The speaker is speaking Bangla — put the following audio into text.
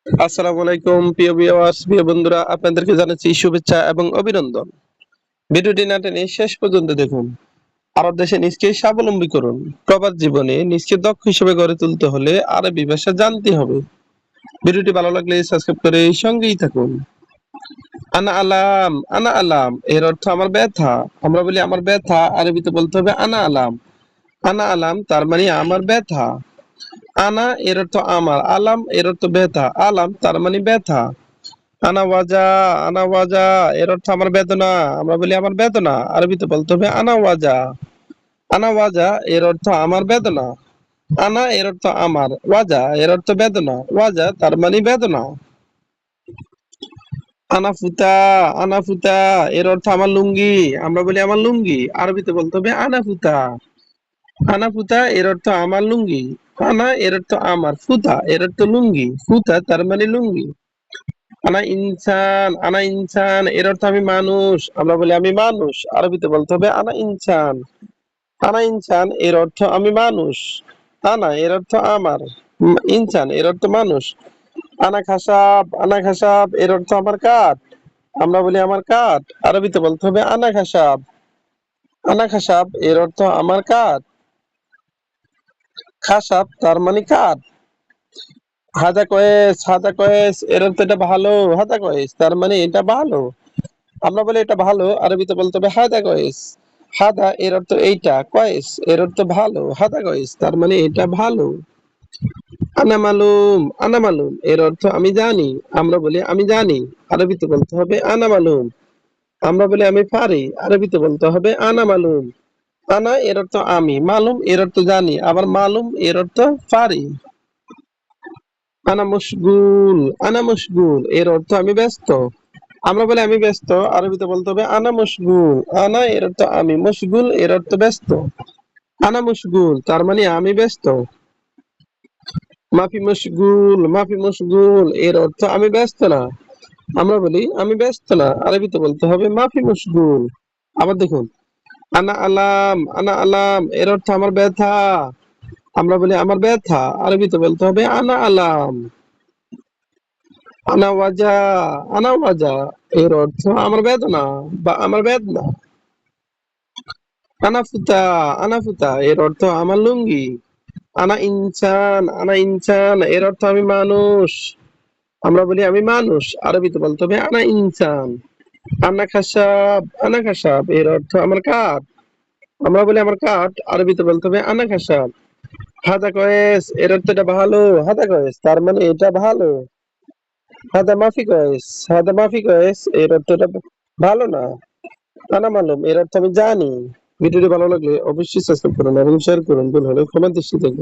আসসালামু আলাইকুম প্রিয় ভিউয়ার্স, প্রিয় বন্ধুরা, আপনাদেরকে জানাচ্ছি শুভেচ্ছা এবং অভিনন্দন। ভিডিওটি না টেনে শেষ পর্যন্ত দেখুন। আরব দেশে নিজকে স্বাবলম্বী করুন। প্রবাস জীবনে নিজকে দক্ষ হিসেবে গড়ে তুলতে হলে আরবি ভাষা জানতে হবে। ভিডিওটি ভালো লাগলে সাবস্ক্রাইব করে সঙ্গেই থাকুন। আনা আলাম এর অর্থ আমার ব্যথা। আমরা বলি আমার ব্যথা, আরবিতে বলতে হবে আনা আলাম। আনা আলাম তার মানে আমার ব্যথা। আনা এর অর্থ আমার, আলাম এর অর্থ ব্যথা, আলাম তার মানে ব্যথা। আনা ওয়াজা, আনা ওয়াজা এর অর্থ আমার বেদনা। আমরা বলি আমার বেদনা, আরবিতে বলতে হবে আনা ওয়াজা। আনা ওয়াজা এর অর্থ আমার বেদনা। আনা এর অর্থ আমার, ওয়াজা এর অর্থ বেদনা, ওয়াজা তার মানে বেদনা। আনা ফুতা, আনা ফুতা এর অর্থ আমার লুঙ্গি। আমরা বলি আমার লুঙ্গি, আরবিতে বলতে হবে আনা ফুতা। আনা ফুতা এর অর্থ আমার লুঙ্গি। আনা এর অর্থ আমার, ফুতা এর অর্থ লুঙ্গি, ফুতা তার মানে লুঙ্গি। আনা ইনসান এর অর্থ আমি মানুষ। আমরা বলি আমি মানুষ, আরবিতে বলতে হবে আনা ইনসান। আনা ইনসান এর অর্থ আমি মানুষ। আনা এর অর্থ আমার, ইনসান এর অর্থ মানুষ। আনা খাসাব এর অর্থ আমার কাঠ। আমরা বলি আমার কাঠ, আরবিতে বলতে হবে আনা খাসাব। আনা খাসাব এর অর্থ আমার কাঠ। খাসাব তার মানে কাঠ। হাদা কয়েস এর অর্থ এটা ভালো। হাদা কয়েস তার মানে এটা ভালো। আমরা বলি এটা ভালো, আরবিতে বলতে হবে হাদা কয়েস। হাদা এর অর্থ এইটা, কয়েস এর অর্থ ভালো, হাদা কয়েস তার মানে এটা ভালো। আনা মালুম এর অর্থ আমি জানি। আমরা বলি আমি জানি, আরবিতে বলতে হবে আনা মালুম। আমরা বলি আমি পারি, আরবিতে বলতে হবে আনা মালুম। আনা এর অর্থ আমি, মালুম এর অর্থ জানি, আবার মালুম এর অর্থ পারি। আনা মশগুল এর অর্থ আমি ব্যস্ত। আমরা বলি আমি ব্যস্ত, আরবিতে বলতে হবে আনা মশগুল। আনা এর অর্থ আমি, মশগুল এর অর্থ ব্যস্ত। আনা মশগুল তার মানে আমি ব্যস্ত। মাফি মশগুল এর অর্থ আমি ব্যস্ত না। আমরা বলি আমি ব্যস্ত না, আরবিতে বলতে হবে মাফি মশগুল। আবার দেখুন, আনা আলাম এর অর্থ আমার ব্যথা। আমরা বলি আমার ব্যথা, আরবিতে বলতে হবে আনা আলাম। আনা ওয়াজা, আনা ওয়াজা এর অর্থ আমার বেদনা বা আমার বেদনা। আনা ফুতা এর অর্থ আমার লুঙ্গি। আনা ইনসান এর অর্থ আমি মানুষ। আমরা বলি আমি মানুষ, আরবিতে বলতে হবে আনা ইনসান। আনা খাসাব এর অর্থ আমার কাঠ। আমরা বলি আমার কাঠ, আরবিতে বলতে হবে আনা খাসাব। হাদা কয়েস এর অর্থ এটা ভালো। হাদা কয়েস তার মানে এটা ভালো। হাদা মাফি কয়েস এর অর্থ এটা ভালো না। আনা মালুম এর অর্থ আমি জানি। ভিডিওটি ভালো লাগলে অবশ্যই সাবস্ক্রাইব করুন এবং শেয়ার করুন। ভুল হলে ক্ষমা দৃষ্টিতে দেখবেন।